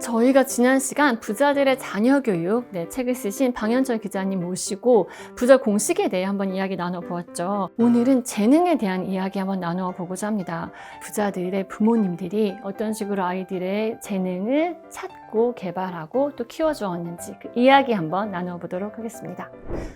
저희가 지난 시간 부자들의 자녀 교육 책을 쓰신 방현철 기자님 모시고 부자 공식에 대해 한번 이야기 나눠보았죠. 오늘은 재능에 대한 이야기 한번 나눠보고자 합니다. 부자들의 부모님들이 어떤 식으로 아이들의 재능을 찾고 개발하고 또 키워주었는지 그 이야기 한번 나눠보도록 하겠습니다.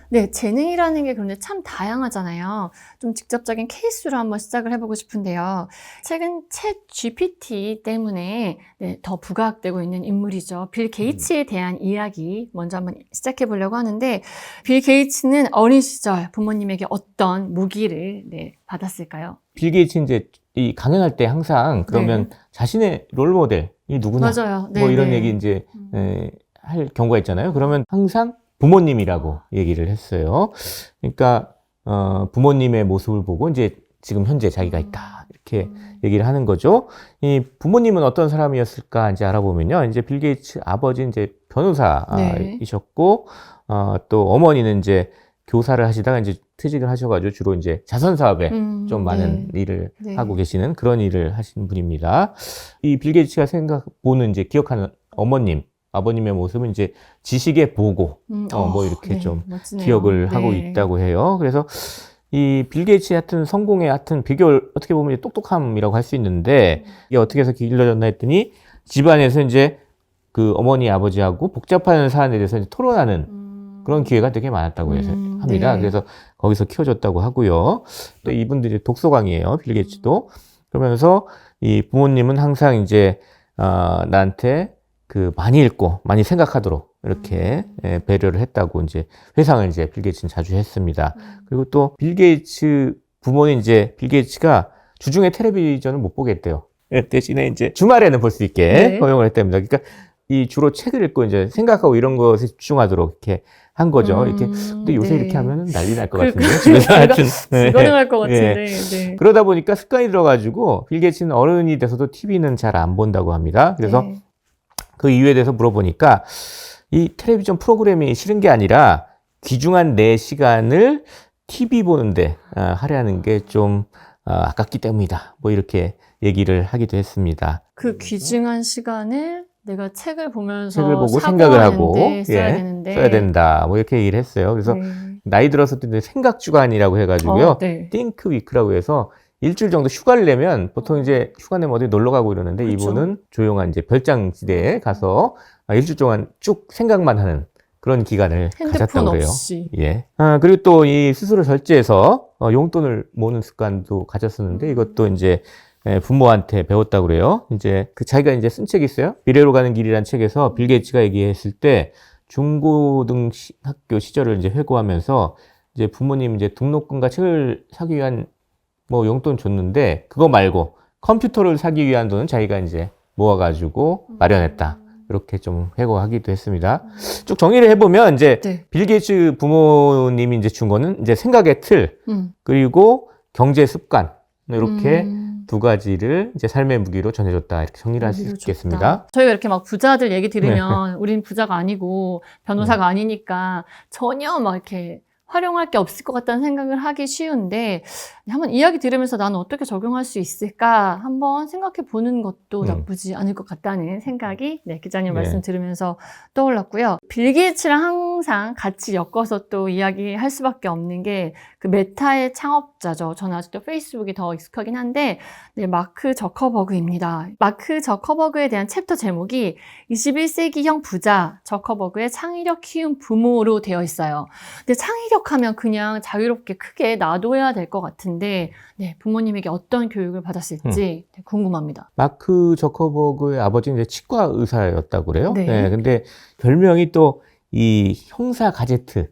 네, 재능이라는 게 그런데 참 다양하잖아요. 좀 직접적인 케이스로 한번 시작을 해보고 싶은데요. 최근 챗 GPT 때문에 더 부각되고 있는 인물이죠. 빌 게이츠에 대한 이야기 먼저 한번 시작해 보려고 하는데, 빌 게이츠는 어린 시절 부모님에게 어떤 무기를 받았을까요? 빌 게이츠 이제 이 강연할 때 항상 그러면 자신의 롤모델이 누구냐, 맞아요. 뭐 이런 얘기 이제 할 경우가 있잖아요. 그러면 항상 부모님이라고 얘기를 했어요. 그러니까 부모님의 모습을 보고 이제 지금 현재 자기가 있다 이렇게 얘기를 하는 거죠. 이 부모님은 어떤 사람이었을까 이제 알아보면요, 이제 빌 게이츠 아버지 이제 변호사이셨고 또 어머니는 이제 교사를 하시다가 이제 퇴직을 하셔가지고 주로 이제 자선 사업에 좀 많은 일을 하고 계시는 그런 일을 하시는 분입니다. 이 빌 게이츠가 보는 이제 기억하는 어머님, 아버님의 모습은 이제 지식의 보고, 뭐 이렇게 좀 멋지네요. 기억을 하고 있다고 해요. 그래서 이 빌 게이츠의 하여튼 성공의 하여튼 비결 어떻게 보면 똑똑함이라고 할 수 있는데, 이게 어떻게 해서 길러졌나 했더니 집안에서 이제 그 어머니 아버지하고 복잡한 사안에 대해서 이제 토론하는 그런 기회가 되게 많았다고 해서 합니다. 그래서 거기서 키워졌다고 하고요. 또 이분들이 독서광이에요, 빌 게이츠도. 그러면서 이 부모님은 항상 이제 나한테 그 많이 읽고 많이 생각하도록 이렇게 배려를 했다고 이제 회상을 이제 빌 게이츠는 자주 했습니다. 그리고 또 빌 게이츠 부모는 이제 빌 게이츠가 주중에 텔레비전을 못 보게 했대요. 대신에 이제 주말에는 볼 수 있게 허용을 했답니다. 그러니까 이 주로 책을 읽고 이제 생각하고 이런 것에 집중하도록 이렇게 한 거죠. 이렇게. 근데 요새 이렇게 하면은 난리 날 것 같은데. 집에서 하여튼. 불가능할 것 같은데. 그러다 보니까 습관이 들어가지고 빌 게이츠는 어른이 돼서도 TV는 잘 안 본다고 합니다. 그래서 그 이유에 대해서 물어보니까 이 텔레비전 프로그램이 싫은 게 아니라 귀중한 내 시간을 TV 보는데 할애하는 게 좀 아깝기 때문이다. 뭐 이렇게 얘기를 하기도 했습니다. 그 귀중한 시간을 내가 책을 보면서 책을 보고 생각을 하고 써야 된다. 뭐 이렇게 얘기를 했어요. 그래서 나이 들었을 때 생각 주간이라고 해가지고요. Think Week라고 해서 일주일 정도 휴가를 내면 보통 이제 휴가 내면 어디 놀러 가고 이러는데 이분은 조용한 이제 별장지대에 가서 일주일 동안 쭉 생각만 하는 그런 기간을 가졌다고 그래요. 없이. 그리고 또 이 스스로 절제해서 용돈을 모으는 습관도 가졌었는데 이것도 이제 부모한테 배웠다고 그래요. 이제 그 자기가 이제 쓴 책이 있어요. 미래로 가는 길이라는 책에서 빌 게이츠가 얘기했을 때 중고등학교 시절을 이제 회고하면서 이제 부모님 이제 등록금과 책을 사기 위한 뭐 용돈 줬는데 그거 말고 컴퓨터를 사기 위한 돈은 자기가 이제 모아가지고 마련했다. 이렇게 좀 회고하기도 했습니다. 쭉 정리를 해보면 이제 빌 게이츠 부모님이 이제 준 거는 이제 생각의 틀, 그리고 경제 습관, 이렇게 두 가지를 이제 삶의 무기로 전해줬다. 이렇게 정리를 할 수 있겠습니다. 저희가 이렇게 막 부자들 얘기 들으면 우린 부자가 아니고 변호사가 아니니까 전혀 막 이렇게 활용할 게 없을 것 같다는 생각을 하기 쉬운데, 한번 이야기 들으면서 나는 어떻게 적용할 수 있을까 한번 생각해 보는 것도 나쁘지 않을 것 같다는 생각이 기자님 말씀 들으면서 떠올랐고요. 빌 게이츠랑 항상 같이 엮어서 또 이야기할 수밖에 없는 게 그 메타의 창업자죠. 저는 아직도 페이스북이 더 익숙하긴 한데 마크 저커버그입니다. 마크 저커버그에 대한 챕터 제목이 21세기형 부자 저커버그의 창의력 키운 부모로 되어 있어요. 근데 창의력하면 그냥 자유롭게 크게 놔둬야 될 것 같은데 부모님에게 어떤 교육을 받았을지 궁금합니다. 마크 저커버그의 아버지는 이제 치과 의사였다고 그래요. 근데 별명이 또 이 형사 가제트.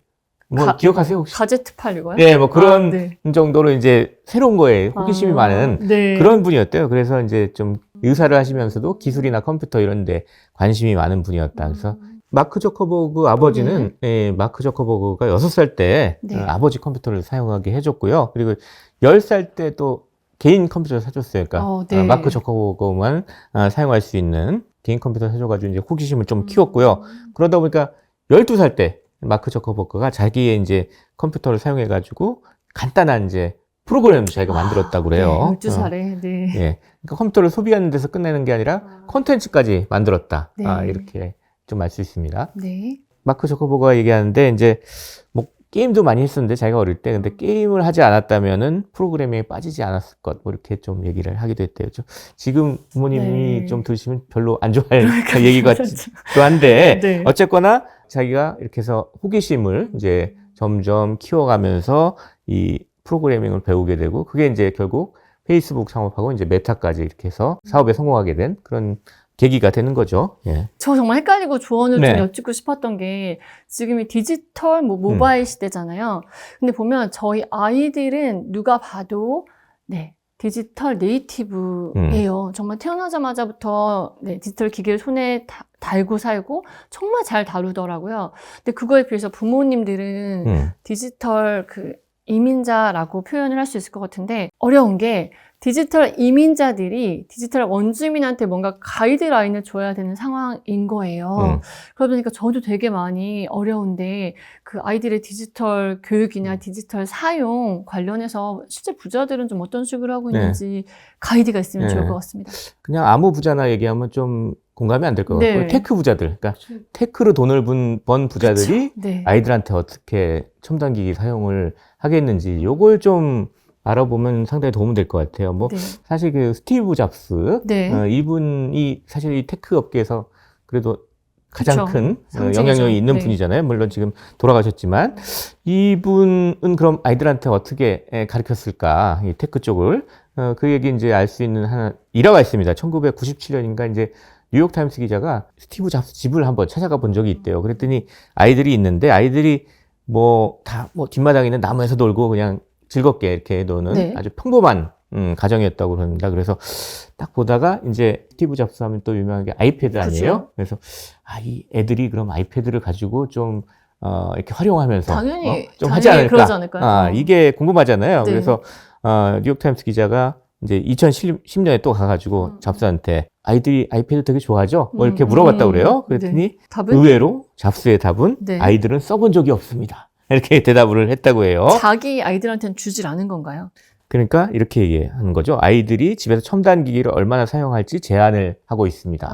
뭐 기억하세요 혹시? 가제트 팔리고요? 뭐 그런 정도로 이제 새로운 거에 호기심이 많은 그런 분이었대요. 그래서 이제 좀 의사를 하시면서도 기술이나 컴퓨터 이런 데 관심이 많은 분이었다. 그래서 마크 저커버그 아버지는 마크 저커버그가 6살 때 아버지 컴퓨터를 사용하게 해줬고요. 그리고 10살 때 또 개인 컴퓨터를 사줬어요. 그러니까 마크 저커버그만 사용할 수 있는 개인 컴퓨터를 사줘가지고 이제 호기심을 좀 키웠고요. 그러다 보니까 12살 때 마크 저커버그가 자기의 이제 컴퓨터를 사용해가지고 간단한 이제 프로그램도 자기가 만들었다고 그래요. 네, 12살에. 네. 예. 그러니까 컴퓨터를 소비하는 데서 끝내는 게 아니라 콘텐츠까지 만들었다. 네. 이렇게 좀 알 수 있습니다. 네. 마크 저커버그가 얘기하는데 이제 뭐 게임도 많이 했었는데 자기가 어릴 때 근데 게임을 하지 않았다면은 프로그래밍에 빠지지 않았을 것 뭐 이렇게 좀 얘기를 하기도 했대요. 지금 부모님이 네. 좀 들으시면 별로 안 좋아할 얘기 그렇죠. 같기도 한데 네. 어쨌거나 자기가 이렇게 해서 호기심을 이제 점점 키워가면서 이 프로그래밍을 배우게 되고 그게 이제 결국 페이스북 창업하고 이제 메타까지 이렇게 해서 사업에 성공하게 된 그런 계기가 되는 거죠. 예. 저 정말 헷갈리고 조언을 네. 좀 여쭙고 싶었던 게 지금 이 디지털 모바일 시대잖아요. 근데 보면 저희 아이들은 누가 봐도 네, 디지털 네이티브예요. 정말 태어나자마자부터 네, 디지털 기기를 손에 달고 살고 정말 잘 다루더라고요. 근데 그거에 비해서 부모님들은 디지털 이민자라고 표현을 할 수 있을 것 같은데 어려운 게 디지털 이민자들이 디지털 원주민한테 뭔가 가이드라인을 줘야 되는 상황인 거예요. 그러다 보니까 저도 되게 많이 어려운데 그 아이들의 디지털 교육이나 디지털 사용 관련해서 실제 부자들은 좀 어떤 식으로 하고 있는지 가이드가 있으면 좋을 것 같습니다. 그냥 아무 부자나 얘기하면 좀 공감이 안 될 것 같고요. 네. 테크 부자들, 그러니까 테크로 돈을 번 부자들이 네. 아이들한테 어떻게 첨단기기 사용을 하겠는지 요걸 좀 알아보면 상당히 도움이 될 것 같아요. 뭐 네. 사실 그 스티브 잡스 네. 이분이 사실 이 테크 업계에서 그래도 가장 그쵸. 큰 상징이죠. 영향력이 있는 네. 분이잖아요. 물론 지금 돌아가셨지만 이분은 그럼 아이들한테 어떻게 가르쳤을까? 이 테크 쪽을 그 얘기 이제 알 수 있는 하나 일화가 있습니다. 1997년인가 이제 뉴욕타임스 기자가 스티브 잡스 집을 한번 찾아가 본 적이 있대요. 그랬더니 아이들이 있는데 아이들이 뭐 뒷마당에 있는 나무에서 놀고 그냥 즐겁게 이렇게 노는 네. 아주 평범한 가정이었다고 그럽니다. 그래서 딱 보다가 이제 스티브 잡스 하면 또 유명한 게 아이패드 아니에요? 그렇죠. 그래서 이 애들이 그럼 아이패드를 가지고 좀 이렇게 활용하면서 당연히 좀 하지 않을까? 그러지 않을까요? 이게 궁금하잖아요. 네. 그래서 뉴욕타임스 기자가 이제 2010년에 또 가가지고 잡스한테 아이들이 아이패드 되게 좋아하죠? 뭐 이렇게 물어봤다고 그래요. 그랬더니 네. 답은? 의외로 잡스의 답은 네. 아이들은 써본 적이 없습니다. 이렇게 대답을 했다고 해요. 자기 아이들한테는 주질 않은 건가요? 그러니까 이렇게 얘기하는 거죠. 아이들이 집에서 첨단 기기를 얼마나 사용할지 제한을 하고 있습니다.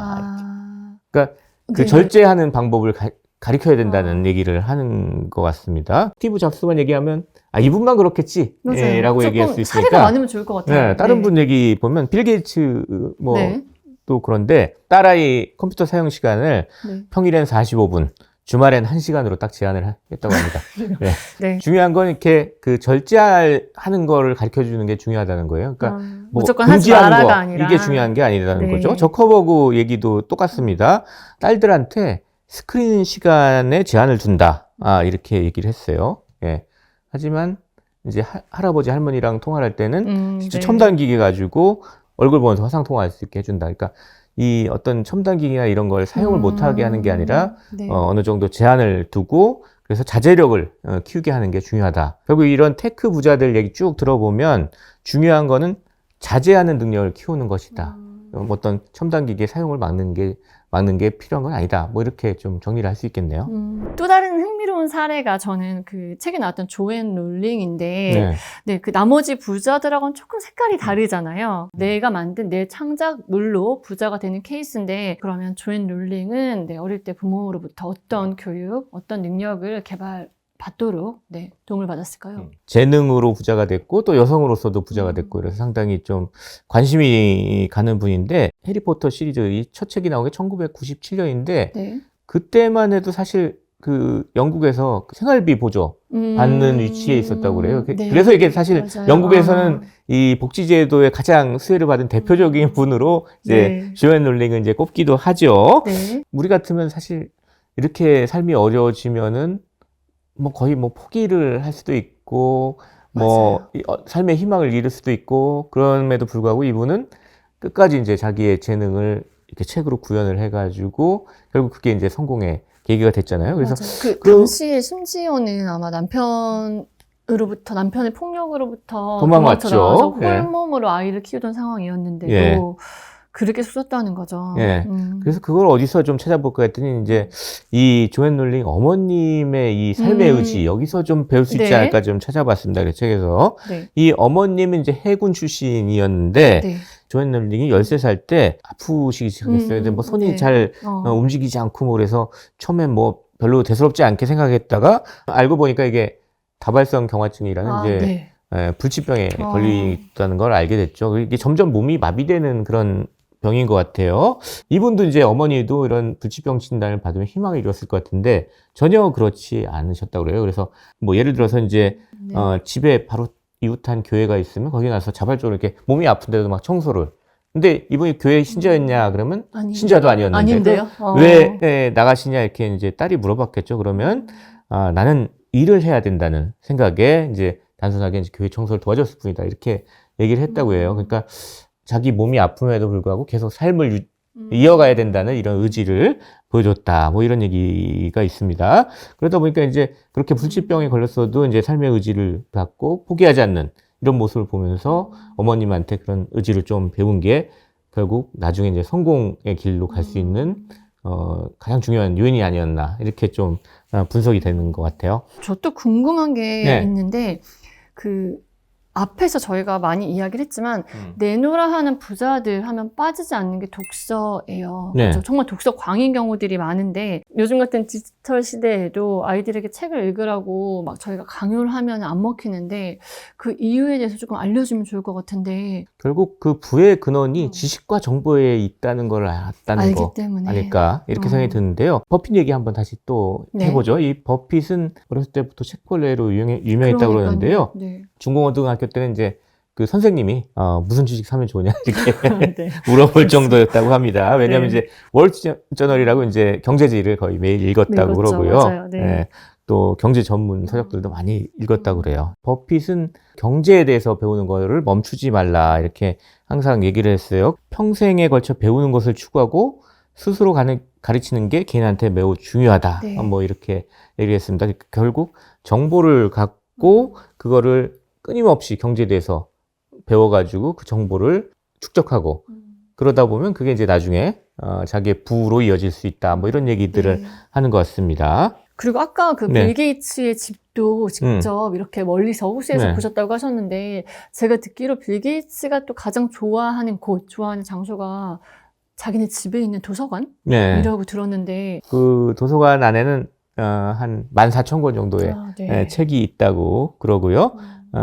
그러니까 그 네. 절제하는 방법을 가르쳐야 된다는 얘기를 하는 것 같습니다. 스티브 잡스만 얘기하면 이분만 그렇겠지 맞아요. 라고 조금 얘기할 수 있으니까 사례가 많으면 좋을 것 같아요. 네, 다른 네. 분 얘기 보면 빌 게이츠 네. 또 그런데 딸아이 컴퓨터 사용 시간을 네. 평일엔 45분 주말엔 1시간으로 딱 제한을 했다고 합니다. 네. 네. 중요한 건 이렇게 그 절제하는 거를 가르쳐 주는 게 중요하다는 거예요. 그러니까 뭐 무조건 하지 금지하는 마라가 거, 아니라 이게 중요한 게 아니라는 네. 거죠. 저커버그 얘기도 똑같습니다. 딸들한테 스크린 시간에 제한을 둔다. 이렇게 얘기를 했어요. 예. 하지만 이제 할아버지 할머니랑 통화를 할 때는 직접 네. 첨단 기기 가지고 얼굴 보면서 화상 통화할 수 있게 해준다. 그러니까 이 어떤 첨단 기기나 이런 걸 사용을 못하게 하는 게 아니라 네. 어느 정도 제한을 두고 그래서 자제력을 키우게 하는 게 중요하다. 결국 이런 테크 부자들 얘기 쭉 들어보면 중요한 거는 자제하는 능력을 키우는 것이다. 어떤 첨단 기기의 사용을 막는 게 필요한 건 아니다. 뭐 이렇게 좀 정리를 할 수 있겠네요. 또 다른 흥미로운 사례가 저는 그 책에 나왔던 조앤 롤링인데 네. 네, 그 나머지 부자들하고는 조금 색깔이 다르잖아요. 내가 만든 내 창작물로 부자가 되는 케이스인데 그러면 조앤 롤링은 네, 어릴 때 부모로부터 어떤 교육, 어떤 능력을 개발받도록 네, 도움을 받았을까요? 재능으로 부자가 됐고 또 여성으로서도 부자가 됐고 그래서 상당히 좀 관심이 가는 분인데 해리포터 시리즈 이 첫 책이 나온 게 1997년인데 네. 그때만 해도 사실 그 영국에서 생활비 보조 받는 위치에 있었다고 그래요. 네. 그래서 이게 사실 맞아요. 영국에서는 이 복지제도에 가장 수혜를 받은 대표적인 분으로 이제 네. 조앤 롤링은 이제 꼽기도 하죠. 네. 우리 같으면 사실 이렇게 삶이 어려워지면은 뭐 거의 뭐 포기를 할 수도 있고 뭐 삶의 희망을 잃을 수도 있고 그럼에도 불구하고 이분은 끝까지 이제 자기의 재능을 이렇게 책으로 구현을 해가지고 결국 그게 이제 성공의 계기가 됐잖아요. 그래서 그 당시에 심지어는 아마 남편의 폭력으로부터 도망갔죠. 도망쳐나와서 예. 홀몸으로 아이를 키우던 상황이었는데도 예. 그렇게 썼다는 거죠. 예. 그래서 그걸 어디서 좀 찾아볼까 했더니 이제 이 조앤 롤링 어머님의 이 삶의 의지 여기서 좀 배울 수 있지 네. 않을까 좀 찾아봤습니다. 그 책에서. 네. 이 어머님은 이제 해군 출신이었는데 네. 조앤 롤링이 13살 때 아프시기 시작했어요. 근데 뭐 손이 네. 잘 움직이지 않고 뭐 그래서 처음엔 뭐 별로 대수롭지 않게 생각했다가 알고 보니까 이게 다발성 경화증이라는 이제 네. 불치병에 걸리다는 걸 알게 됐죠. 이게 점점 몸이 마비되는 그런 병인 것 같아요. 이분도 이제 어머니도 이런 불치병 진단을 받으면 희망을 잃었을 것 같은데 전혀 그렇지 않으셨다고 그래요. 그래서 뭐 예를 들어서 이제 네. 집에 바로 이웃한 교회가 있으면 거기 가서 자발적으로 이렇게 몸이 아픈데도 막 청소를. 근데 이분이 교회 신자였냐 그러면 신자도 아니었는데 아닌데요? 왜 나가시냐 이렇게 이제 딸이 물어봤겠죠. 그러면 나는 일을 해야 된다는 생각에 이제 단순하게 이제 교회 청소를 도와줬을 뿐이다 이렇게 얘기를 했다고 해요. 그러니까 자기 몸이 아픔에도 불구하고 계속 삶을 이어가야 된다는 이런 의지를 보여줬다. 뭐 이런 얘기가 있습니다. 그러다 보니까 이제 그렇게 불치병에 걸렸어도 이제 삶의 의지를 갖고 포기하지 않는 이런 모습을 보면서 어머님한테 그런 의지를 좀 배운 게 결국 나중에 이제 성공의 길로 갈 수 있는 가장 중요한 요인이 아니었나 이렇게 좀 분석이 되는 것 같아요. 저 또 궁금한 게 네. 있는데 그 앞에서 저희가 많이 이야기를 했지만 내노라 하는 부자들 하면 빠지지 않는 게 독서예요. 네. 그렇죠? 정말 독서 광인 경우들이 많은데 요즘 같은 디지털 시대에도 아이들에게 책을 읽으라고 막 저희가 강요를 하면 안 먹히는데 그 이유에 대해서 조금 알려주면 좋을 것 같은데 결국 그 부의 근원이 지식과 정보에 있다는 걸 알았다는 알기 거 때문에 아닐까 이렇게 생각이 드는데요. 버핏 얘기 한번 다시 또 네. 해보죠. 이 버핏은 어렸을 때부터 책벌레로 유명했다고 그러는데요. 네. 중고등학교 때는 이제 그 선생님이 무슨 주식 사면 좋냐 이렇게 네. 물어볼 정도였다고 합니다. 왜냐하면 네. 이제 월스트저널이라고 이제 경제지를 거의 매일 읽었다고 읽었죠. 그러고요. 맞아요. 네. 예, 또 경제 전문 서적들도 많이 읽었다고 그래요. 버핏은 경제에 대해서 배우는 거를 멈추지 말라 이렇게 항상 얘기를 했어요. 평생에 걸쳐 배우는 것을 추구하고 스스로 가르치는 게 개인한테 매우 중요하다. 네. 뭐 이렇게 얘기했습니다. 결국 정보를 갖고 그거를 끊임없이 경제에 대해서 배워가지고 그 정보를 축적하고 그러다 보면 그게 이제 나중에 자기의 부로 이어질 수 있다. 뭐 이런 얘기들을 네. 하는 것 같습니다. 그리고 아까 그 네. 빌 게이츠의 집도 직접 이렇게 멀리서 호수에서 네. 보셨다고 하셨는데 제가 듣기로 빌 게이츠가 또 가장 좋아하는 곳, 좋아하는 장소가 자기네 집에 있는 도서관이라고 네. 들었는데 그 도서관 안에는 한 14,000권 정도의 네. 책이 있다고 그러고요.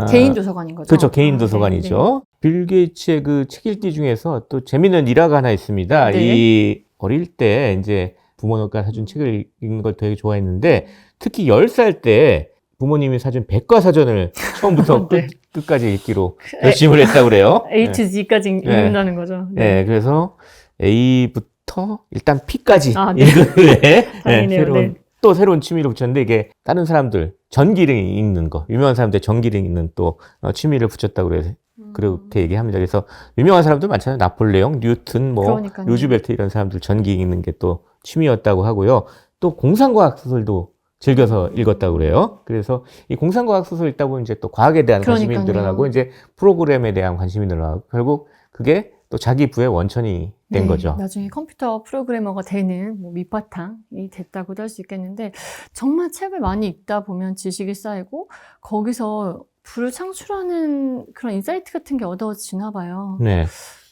개인 도서관인 거죠? 그렇죠. 개인 네, 도서관이죠. 빌 게이츠의 그 책 읽기 중에서 또 재미있는 일화가 하나 있습니다. 네. 이 어릴 때 이제 부모님과 사준 책을 읽는 걸 되게 좋아했는데 특히 10살 때 부모님이 사준 백과사전을 처음부터 네. 끝까지 읽기로 결심을 했다고 그래요. A to Z까지 읽는다는 거죠. 네, 그래서 A부터 일단 P까지 네. 읽은 후에 다행이네요. 네. 또 새로운 취미를 붙였는데 이게 다른 사람들 전기를 읽는 거, 유명한 사람들 전기를 읽는 또 취미를 붙였다고 그래서 그렇게 얘기합니다. 그래서 유명한 사람들 많잖아요. 나폴레옹, 뉴튼, 뭐 그러니까요. 루즈벨트 이런 사람들 전기 읽는 게 또 취미였다고 하고요. 또 공상과학 소설도 즐겨서 읽었다고 그래요. 그래서 이 공상과학 소설 읽다 보면 이제 또 과학에 대한 관심이 그러니까요. 늘어나고 이제 프로그램에 대한 관심이 늘어나고 결국 그게 또 자기 부의 원천이 된 네, 거죠. 나중에 컴퓨터 프로그래머가 되는 뭐 밑바탕이 됐다고도 할 수 있겠는데 정말 책을 많이 읽다 보면 지식이 쌓이고 거기서 불을 창출하는 그런 인사이트 같은 게 얻어지나 봐요. 네.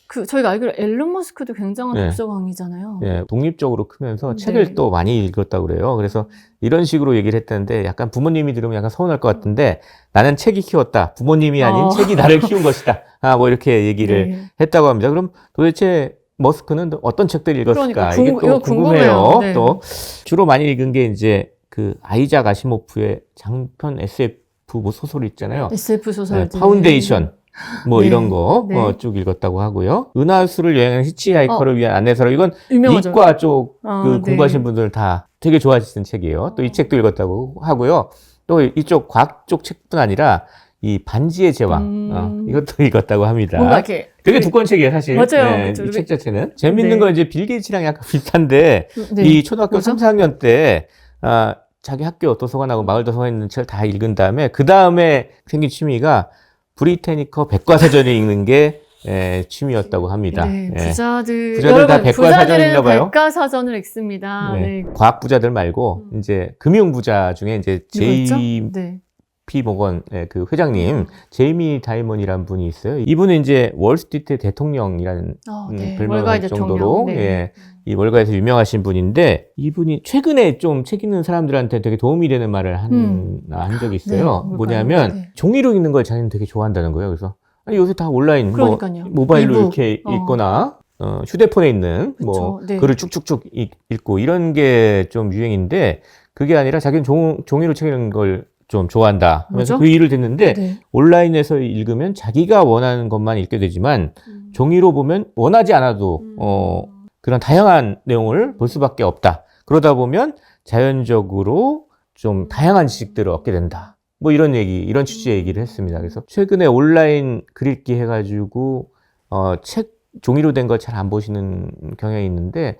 그 저희가 알기로 앨런 머스크도 굉장한 네. 독서광이잖아요. 네, 독립적으로 크면서 네. 책을 또 많이 읽었다고 그래요. 그래서 이런 식으로 얘기를 했다는데 약간 부모님이 들으면 약간 서운할 것 같은데 나는 책이 키웠다. 부모님이 아닌 책이 나를 키운 것이다. 뭐 이렇게 얘기를 네. 했다고 합니다. 그럼 도대체 머스크는 어떤 책들을 읽었을까? 그러니까 이게 또 이거 궁금해요. 네. 또 주로 많이 읽은 게 이제 그 아이작 아시모프의 장편 SF 뭐 소설 있잖아요. SF 소설. 네, 파운데이션. 뭐 네. 이런 거 네. 쭉 읽었다고 하고요. 은하수를 여행하는 히치하이커를 위한 안내서를 이건 유명하죠. 이과 쪽 네. 공부하신 분들 다 되게 좋아하시는 책이에요. 또 이 책도 읽었다고 하고요. 또 이쪽 과학 쪽 책뿐 아니라 이 반지의 제왕 이것도 읽었다고 합니다. 뭔가 이렇게 되게 두꺼운 책이에요, 사실. 맞아요. 네, 그쵸. 이 책 자체는 재밌는 네. 건 이제 빌 게이츠랑 약간 비슷한데 네. 이 초등학교 뭐죠? 3, 4학년 때 자기 학교 도서관하고 마을 도서관에 있는 책을 다 읽은 다음에 그 다음에 생긴 취미가 브리테니커 백과사전을 읽는 게 취미였다고 합니다. 네, 예. 부자들 부자들 다 여러분, 백과사전인가 부자들은 봐요. 백과사전을 읽습니다. 네. 네. 과학 부자들 말고 이제 금융 부자 중에 이제 누구였죠? JP 네. 모건 그 회장님 제이미 다이먼이라는 분이 있어요. 이분은 이제 월스트리트 대통령이라는 네. 별명을 월가의 할 대통령. 정도로 네. 이 월가에서 유명하신 분인데 이분이 최근에 좀 책 읽는 사람들한테 되게 도움이 되는 말을 한 적이 있어요. 네, 뭘까요? 뭐냐면 네. 종이로 읽는 걸 자기는 되게 좋아한다는 거예요. 그래서 아니, 요새 다 온라인 그러니까요. 모바일로 이북. 이렇게 읽거나 휴대폰에 있는 뭐 그쵸. 네. 글을 쭉쭉쭉 읽고 이런 게 좀 유행인데 그게 아니라 자기는 종이로 책 읽는 걸 좀 좋아한다 하면서 뭐죠? 그 일을 듣는데 네. 온라인에서 읽으면 자기가 원하는 것만 읽게 되지만 종이로 보면 원하지 않아도 그런 다양한 내용을 볼 수밖에 없다. 그러다 보면 자연적으로 좀 다양한 지식들을 얻게 된다. 뭐 이런 취지의 얘기를 했습니다. 그래서 최근에 온라인 글 읽기 해가지고 책 종이로 된 거 잘 안 보시는 경향이 있는데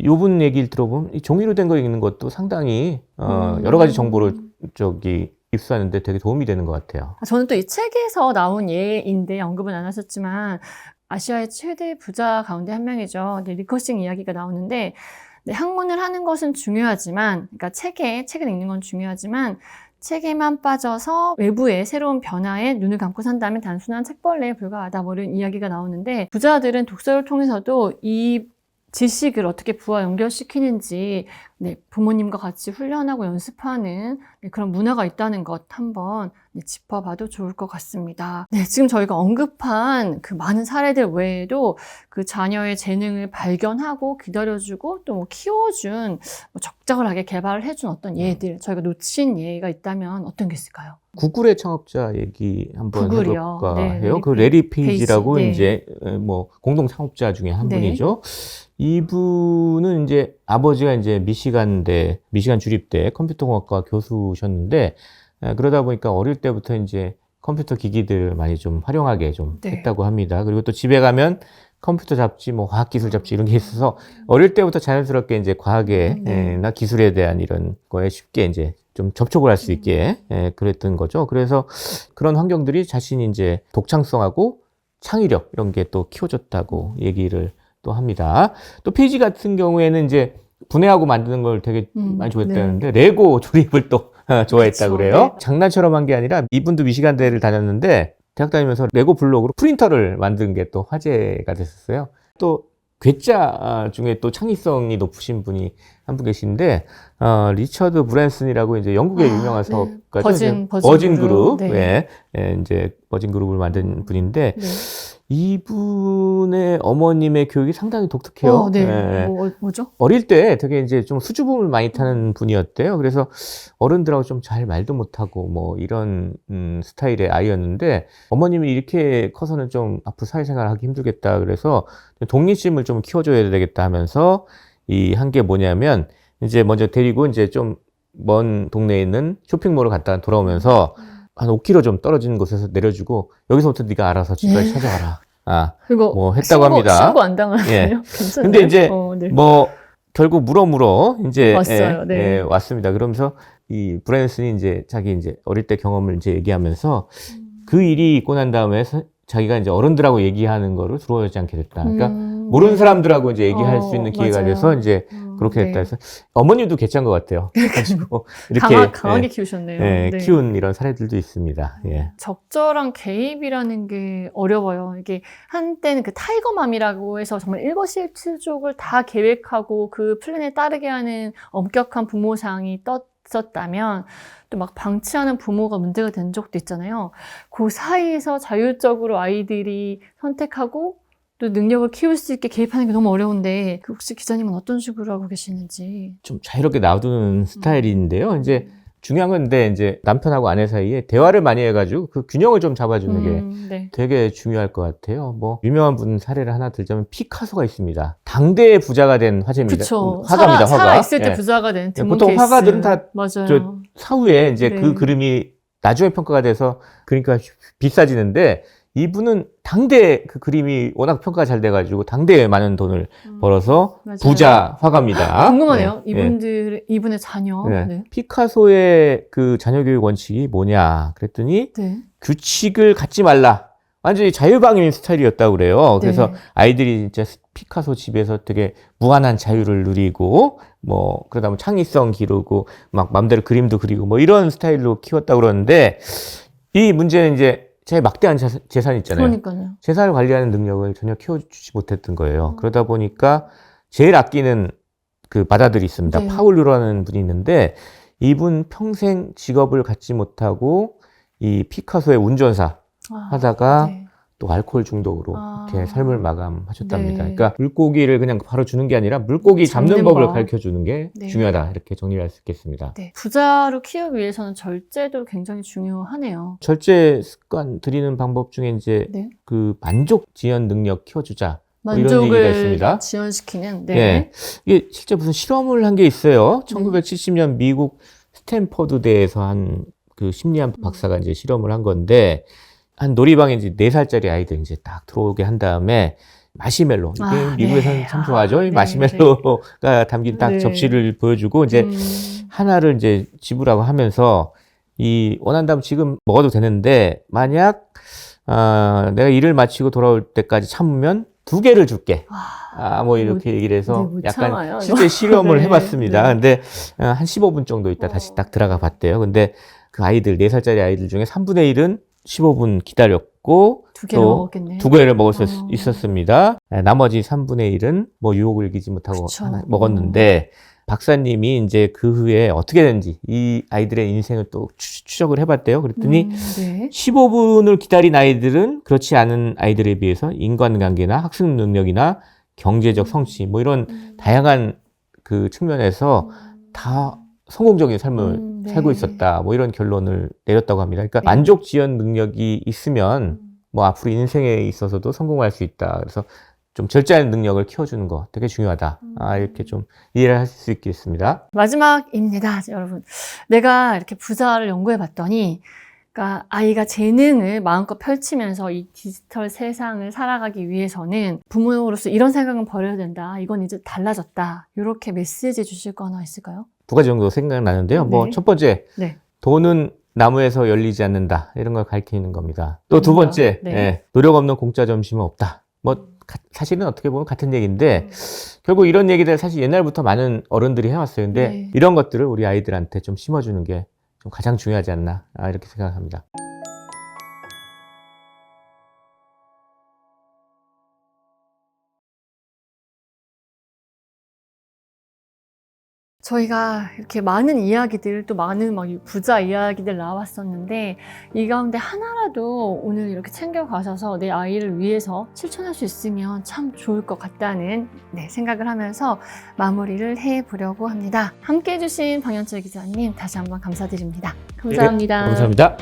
요분 얘기를 들어보면 이 종이로 된 거 읽는 것도 상당히 여러 가지 정보를 입수하는데 되게 도움이 되는 것 같아요. 저는 또 이 책에서 나온 예인데 언급은 안 하셨지만 아시아의 최대 부자 가운데 한 명이죠. 네, 리커싱 이야기가 나오는데 네, 학문을 하는 것은 중요하지만 그러니까 책을 읽는 건 중요하지만 책에만 빠져서 외부의 새로운 변화에 눈을 감고 산다면 단순한 책벌레에 불과하다. 뭐 이런 이야기가 나오는데 부자들은 독서를 통해서도 이 지식을 어떻게 부와 연결시키는지 네, 부모님과 같이 훈련하고 연습하는 네, 그런 문화가 있다는 것 한번 네, 짚어봐도 좋을 것 같습니다. 네, 지금 저희가 언급한 그 많은 사례들 외에도 그 자녀의 재능을 발견하고 기다려주고 또 뭐 키워준 뭐 적절하게 개발을 해준 어떤 예들 저희가 놓친 예가 있다면 어떤 게 있을까요? 구글의 창업자 얘기 한번 구글이요. 해볼까 네, 해요. 그 레리 페이지라고 네. 이제 뭐 공동 창업자 중에 한 네. 분이죠. 이분은 이제 아버지가 이제 미시간 주립대 컴퓨터공학과 교수셨는데 그러다 보니까 어릴 때부터 이제 컴퓨터 기기들을 많이 좀 활용하게 좀 네. 했다고 합니다. 그리고 또 집에 가면 컴퓨터 잡지, 뭐 과학기술 잡지 이런 게 있어서 어릴 때부터 자연스럽게 이제 과학에 네. 나 기술에 대한 이런 거에 쉽게 이제 좀 접촉을 할 수 있게 그랬던 거죠. 그래서 그런 환경들이 자신이 이제 독창성하고 창의력 이런 게 또 키워줬다고 얘기를 또 합니다. 또 페이지 같은 경우에는 이제 분해하고 만드는 걸 되게 많이 좋아했다는데 레고 조립을 또 좋아했다고 그쵸, 그래요. 네. 장난처럼 한 게 아니라 이분도 미시간대를 다녔는데 대학 다니면서 레고 블록으로 프린터를 만든 게 또 화제가 됐었어요. 또 괴짜 중에 또 창의성이 높으신 분이 한 분 계신데 리처드 브랜슨이라고 이제 영국의 유명한 네. 사업가죠. 버진 그룹. 네. 이제 버진 그룹을 만든 분인데 네. 이분의 어머님의 교육이 상당히 독특해요. 네. 뭐죠? 어릴 때 되게 이제 좀 수줍음을 많이 타는 분이었대요. 그래서 어른들하고 좀 잘 말도 못하고 뭐 이런 스타일의 아이였는데 어머님이 이렇게 커서는 좀 앞으로 사회생활 하기 힘들겠다. 그래서 독립심을 좀 키워줘야 되겠다 하면서 이 한 게 뭐냐면 이제 먼저 데리고 이제 좀 먼 동네에 있는 쇼핑몰을 갔다가 돌아오면서 한 5km 좀 떨어지는 곳에서 내려주고 여기서부터 네가 알아서 집까지 찾아가라. 그리고 뭐 했다고 합니다. 신고 안 당하나요? 예. 괜찮아요? 근데 이제 네. 뭐 결국 물어 이제 왔어요. 네. 왔습니다. 그러면서 이 브랜슨이 이제 자기 이제 어릴 때 경험을 이제 얘기하면서 그 일이 있고 난 다음에 자기가 이제 어른들하고 얘기하는 거를 두려워하지 않게 됐다. 그러니까 모르는 사람들하고 이제 얘기할 수 있는 기회가 맞아요. 돼서 이제 그렇게 됐다 해서 어머님도 괜찮은 것 같아요. 그래가지고 이렇게 강하게 키우셨네요. 네. 키운 이런 사례들도 있습니다. 예. 적절한 개입이라는 게 어려워요. 이게 한때는 그 타이거맘이라고 해서 정말 일거수일투족을 다 계획하고 그 플랜에 따르게 하는 엄격한 부모상이 떴었다면 또 막 방치하는 부모가 문제가 된 적도 있잖아요. 그 사이에서 자율적으로 아이들이 선택하고 또 능력을 키울 수 있게 개입하는 게 너무 어려운데 혹시 기자님은 어떤 식으로 하고 계시는지. 좀 자유롭게 놔두는 스타일인데요. 이제 중요한 건데 이제 남편하고 아내 사이에 대화를 많이 해가지고 그 균형을 좀 잡아주는 게 네. 되게 중요할 것 같아요. 뭐 유명한 분 사례를 하나 들자면 피카소가 있습니다. 당대의 부자가 된 화제입니다. 그쵸. 화가입니다. 화가. 살아 있을 때 예. 부자가 된 드문 보통 케이스. 화가들은 다 맞아요. 사후에 이제 네. 그 그림이 나중에 평가가 돼서 그러니까 비싸지는데 이분은 당대 그 그림이 워낙 평가가 잘 돼가지고 당대에 많은 돈을 벌어서 맞아요. 부자 화가입니다. 궁금하네요. 네. 이분의 자녀. 네. 네. 피카소의 그 자녀 교육 원칙이 뭐냐 그랬더니 네. 규칙을 갖지 말라. 완전히 자유방임 스타일이었다고 그래요. 그래서 네. 아이들이 진짜 피카소 집에서 되게 무한한 자유를 누리고, 뭐, 그러다 보면 창의성 기르고, 막 맘대로 그림도 그리고, 뭐 이런 스타일로 키웠다고 그러는데, 이 문제는 이제 제일 막대한 재산이 있잖아요. 그러니까요. 재산을 관리하는 능력을 전혀 키워주지 못했던 거예요. 그러다 보니까 제일 아끼는 그 맏아들이 있습니다. 네. 파울루라는 분이 있는데, 이분 평생 직업을 갖지 못하고, 이 피카소의 운전사 하다가 네. 또 알코올 중독으로 이렇게 삶을 마감하셨답니다. 네. 그러니까 물고기를 그냥 바로 주는 게 아니라 물고기 잡는 잡는 법을 법. 가르쳐 주는 게 네. 중요하다. 이렇게 정리를 할 수 있겠습니다. 네. 부자로 키우기 위해서는 절제도 굉장히 중요하네요. 절제 습관 들이는 방법 중에 이제 네. 그 만족 지연 능력 키워주자. 뭐 이런 얘기가 만족을 있습니다. 지연시키는. 네. 예. 이게 실제 무슨 실험을 한 게 있어요. 1970년 미국 스탠퍼드대에서 한 그 심리학 박사가 이제 실험을 한 건데, 한 놀이방에 이제 4살짜리 아이들 이제 딱 들어오게 한 다음에 마시멜로, 이게 미국에서는 네. 참 좋아하죠. 네. 마시멜로가 담긴 딱 네. 접시를 보여주고 이제 하나를 이제 집으라고 하면서 이 원한다면 지금 먹어도 되는데 만약 내가 일을 마치고 돌아올 때까지 참으면 2개를 줄게. 뭐 이렇게 얘기를 해서 네, 못 약간 참아요, 실제 실험을 네. 해봤습니다. 네. 근데 한 15분 정도 있다 다시 딱 들어가 봤대요. 근데 그 아이들, 4살짜리 아이들 중에 3분의 1은 15분 기다렸고, 2개를 또 먹었겠네요. 2개를 먹을 수 있었습니다. 나머지 3분의 1은 뭐 유혹을 이기지 못하고 그쵸. 하나 먹었는데, 박사님이 이제 그 후에 어떻게 됐는지 이 아이들의 인생을 또 추적을 해봤대요. 그랬더니 네. 15분을 기다린 아이들은 그렇지 않은 아이들에 비해서 인간관계나 학습 능력이나 경제적 성취, 뭐 이런 다양한 그 측면에서 다 성공적인 삶을 네. 살고 있었다. 뭐 이런 결론을 내렸다고 합니다. 그러니까 네. 만족 지연 능력이 있으면 뭐 앞으로 인생에 있어서도 성공할 수 있다. 그래서 좀 절제하는 능력을 키워주는 거 되게 중요하다. 이렇게 좀 이해를 할 수 있겠습니다. 마지막입니다, 여러분. 내가 이렇게 부자를 연구해 봤더니, 그러니까 아이가 재능을 마음껏 펼치면서 이 디지털 세상을 살아가기 위해서는 부모로서 이런 생각은 버려야 된다. 이건 이제 달라졌다. 이렇게 메시지 주실 거 하나 있을까요? 2가지 정도 생각나는데요. 뭐 네. 첫 번째, 네. 돈은 나무에서 열리지 않는다. 이런 걸 가르치는 겁니다. 또 두 번째, 네. 노력 없는 공짜 점심은 없다. 뭐 사실은 어떻게 보면 같은 얘기인데 결국 이런 얘기들 사실 옛날부터 많은 어른들이 해왔어요. 근데 네. 이런 것들을 우리 아이들한테 좀 심어주는 게 좀 가장 중요하지 않나 이렇게 생각합니다. 저희가 이렇게 많은 이야기들, 또 많은 막 부자 이야기들 나왔었는데, 이 가운데 하나라도 오늘 이렇게 챙겨가셔서 내 아이를 위해서 실천할 수 있으면 참 좋을 것 같다는 생각을 하면서 마무리를 해보려고 합니다. 함께 해주신 방현철 기자님, 다시 한번 감사드립니다. 감사합니다. 감사합니다.